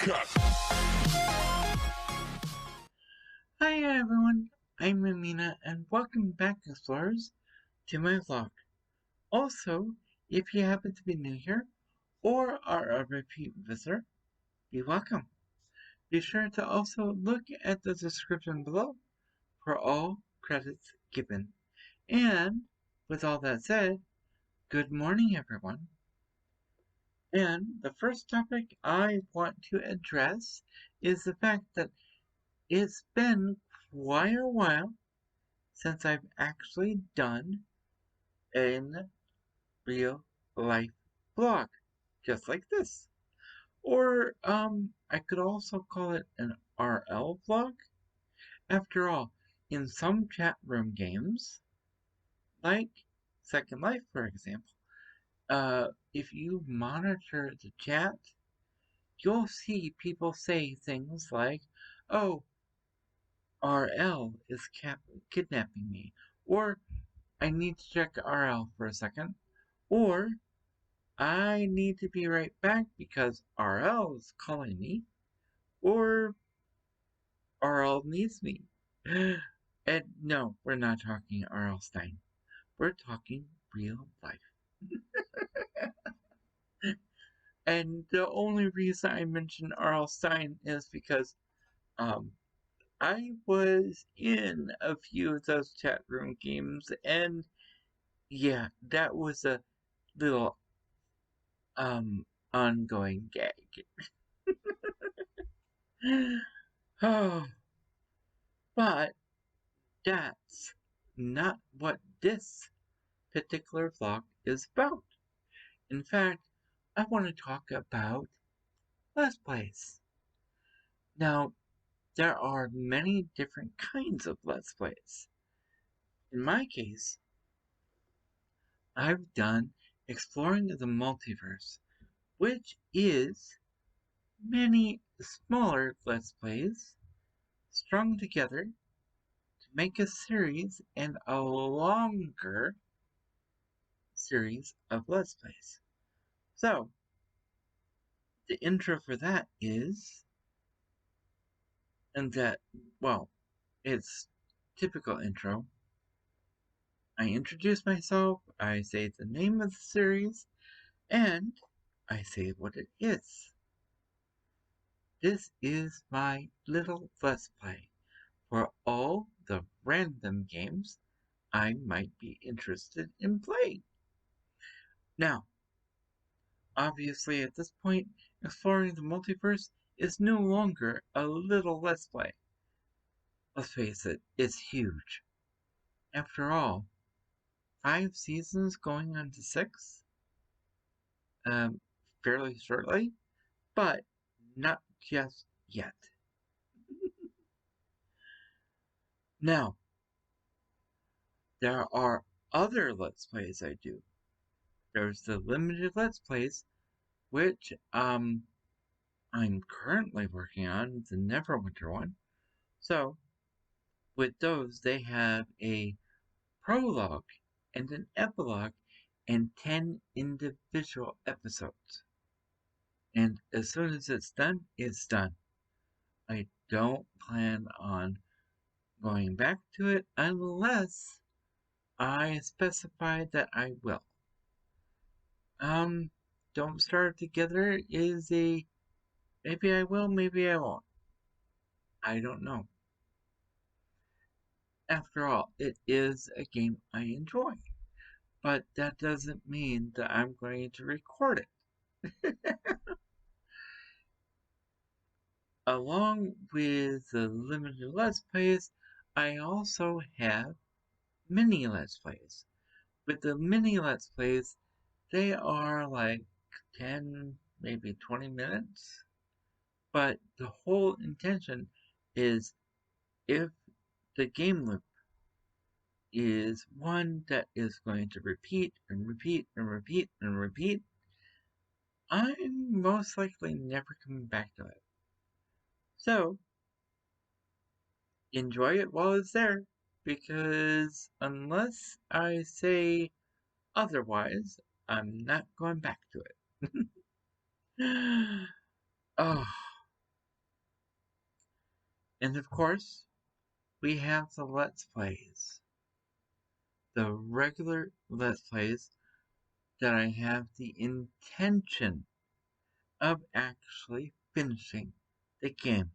Cut! Hi everyone, I'm Amena and welcome back, explorers, to my vlog. Also, if you happen to be new here or are a repeat visitor, be welcome. Be sure to also look at the description below for all credits given. And with all that said, good morning everyone. And the first topic I want to address is the fact that it's been quite a while since I've actually done an real life vlog, just like this. Or, I could also call it an RL vlog. After all, in some chat room games, like Second Life, for example, if you monitor the chat, you'll see people say things like, oh, RL is kidnapping me, or I need to check RL for a second, or I need to be right back because RL is calling me, or RL needs me. And no, we're not talking RL Stein. We're talking real life. And the only reason I mention RL Stein is because I was in a few of those chat room games, and yeah, that was a little ongoing gag. Oh, but that's not what this particular vlog is about. In fact, I want to talk about Let's Plays. Now, there are many different kinds of Let's Plays. In my case, I've done Exploring the Multiverse, which is many smaller Let's Plays strung together to make a series and a longer series of Let's Plays. So, the intro for that is, and that, well, it's typical intro. I introduce myself, I say the name of the series, and I say what it is. This is my little Let's Play for all the random games I might be interested in playing. Now, obviously at this point, Exploring the Multiverse is no longer a little Let's Play. Let's face it, it's huge. After all, 5 seasons going on to 6? Fairly shortly, but not just yet. Now, there are other Let's Plays I do. There's the Limited Let's Plays, which, I'm currently working on, the Neverwinter one. So, with those, they have a prologue and an epilogue and 10 individual episodes. And as soon as it's done, it's done. I don't plan on going back to it unless I specify that I will. Don't Start Together is a maybe I will, maybe I won't. I don't know. After all, it is a game I enjoy. But that doesn't mean that I'm going to record it. Along with the Limited Let's Plays, I also have mini Let's Plays. With the mini Let's Plays, they are like 10, maybe 20 minutes. But the whole intention is if the game loop is one that is going to repeat and repeat and repeat and repeat, I'm most likely never coming back to it. So, enjoy it while it's there, because unless I say otherwise, I'm not going back to it. Oh, And of course, we have the Let's Plays. The regular Let's Plays that I have the intention of actually finishing the game.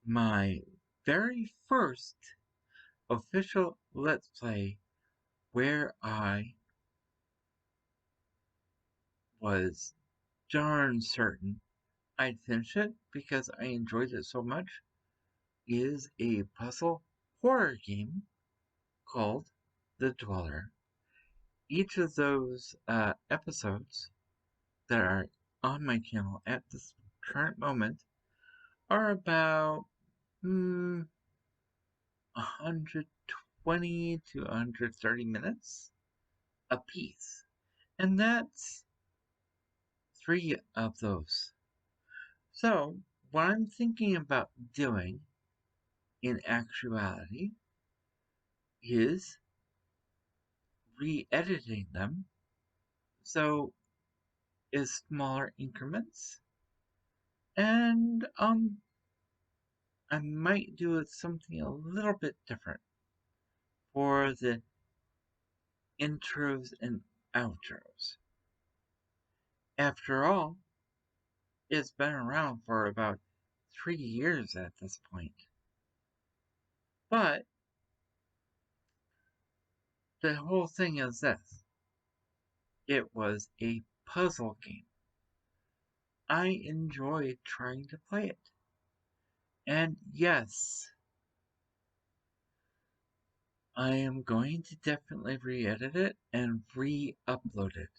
My very first official Let's Play where I was darn certain I'd finish it because I enjoyed it so much is a puzzle horror game called The Dweler. Each of those episodes that are on my channel at this current moment are about 120 to 130 minutes a piece. And that's 3 of those. So, what I'm thinking about doing in actuality is re-editing them so is smaller increments, and I might do it something a little bit different for the intros and outros. After all, it's been around for about 3 years at this point. But the whole thing is this. It was a puzzle game. I enjoyed trying to play it. And yes, I am going to definitely re-edit it and re-upload it.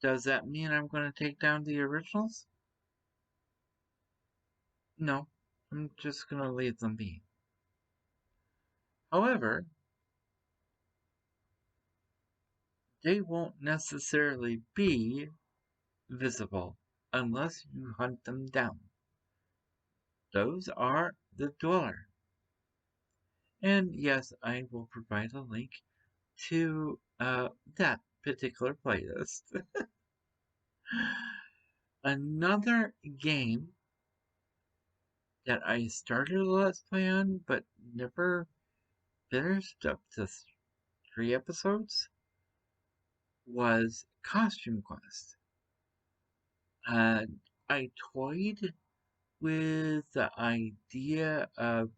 Does that mean I'm going to take down the originals? No, I'm just going to leave them be. However, they won't necessarily be visible unless you hunt them down. Those are the Dweler. And yes, I will provide a link to that particular playlist. Another game that I started a Let's Play on but never finished up to 3 episodes was Costume Quest. I toyed with the idea of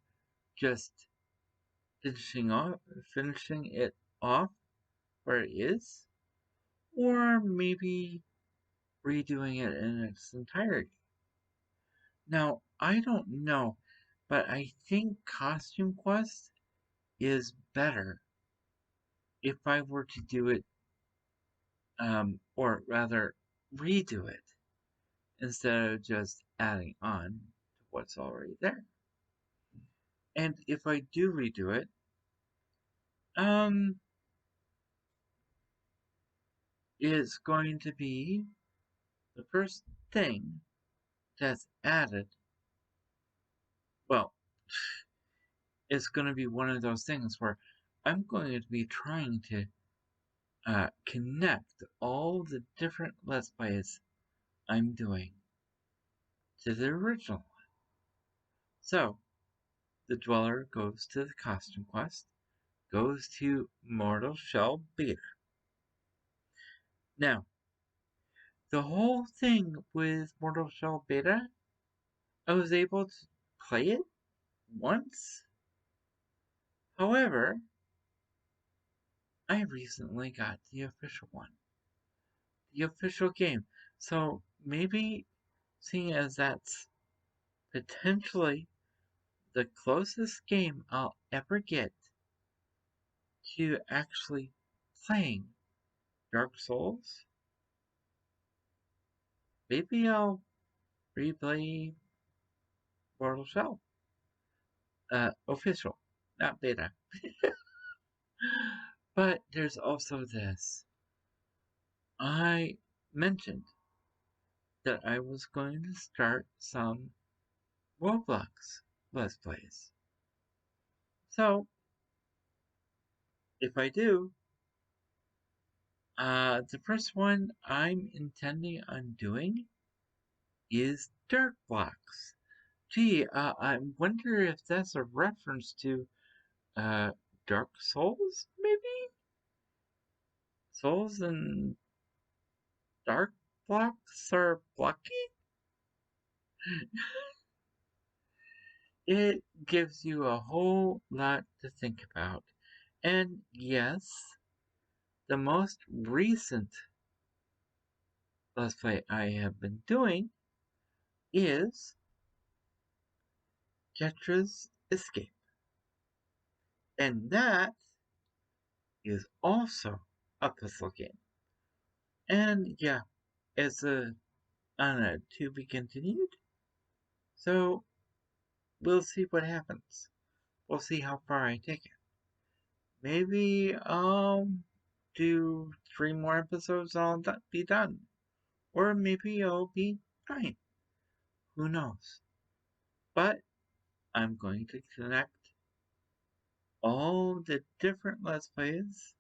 just finishing it off where it is, or maybe redoing it in its entirety. Now, I don't know, but I think Costume Quest is better if I were to do it, or rather redo it, instead of just adding on to what's already there. And if I do redo it, it's going to be the first thing that's added. Well, it's going to be one of those things where I'm going to be trying to connect all the different Let's Plays I'm doing to the original one. So, the Dweler goes to the Costume Quest, goes to Mortal Shell Beta. Now, the whole thing with Mortal Shell Beta, I was able to play it once. However, I recently got the official one. The official game. So maybe, seeing as that's potentially the closest game I'll ever get to actually playing Dark Souls, maybe I'll replay Mortal Shell. Official, not beta. But there's also this. I mentioned that I was going to start some Roblox Let's Plays. So, if I do, the first one I'm intending on doing is Dark Blocks. Gee, I wonder if that's a reference to Dark Souls, maybe? Souls and Dark Blocks are blocky? It gives you a whole lot to think about. And yes, the most recent Let's Play I have been doing is Tetra's Escape. And that is also a puzzle game. And yeah, it's on a to be continued. So we'll see what happens. We'll see how far I take it. Maybe I'll do 3 more episodes and I'll be done. Or maybe I'll be fine. Who knows? But I'm going to connect all the different Let's Plays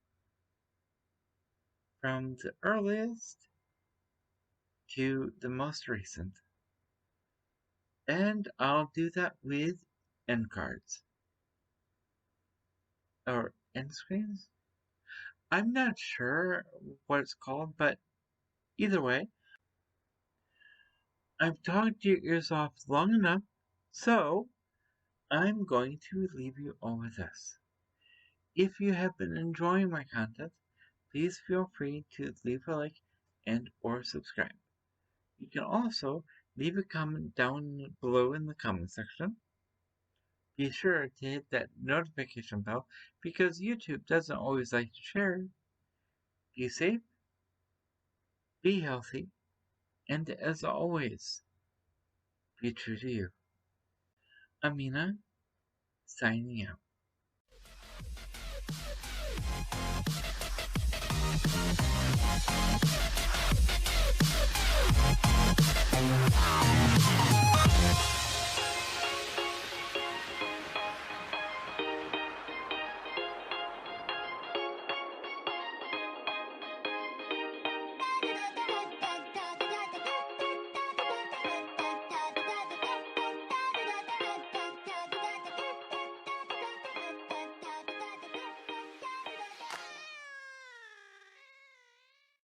from the earliest to the most recent. And I'll do that with end cards. Or end screens? I'm not sure what it's called, but either way, I've talked your ears off long enough, so I'm going to leave you all with this. If you have been enjoying my content, please feel free to leave a like and or subscribe. You can also leave a comment down below in the comment section. Be sure to hit that notification bell because YouTube doesn't always like to share. Be safe, be healthy, and as always, be true to you. Amena, signing out.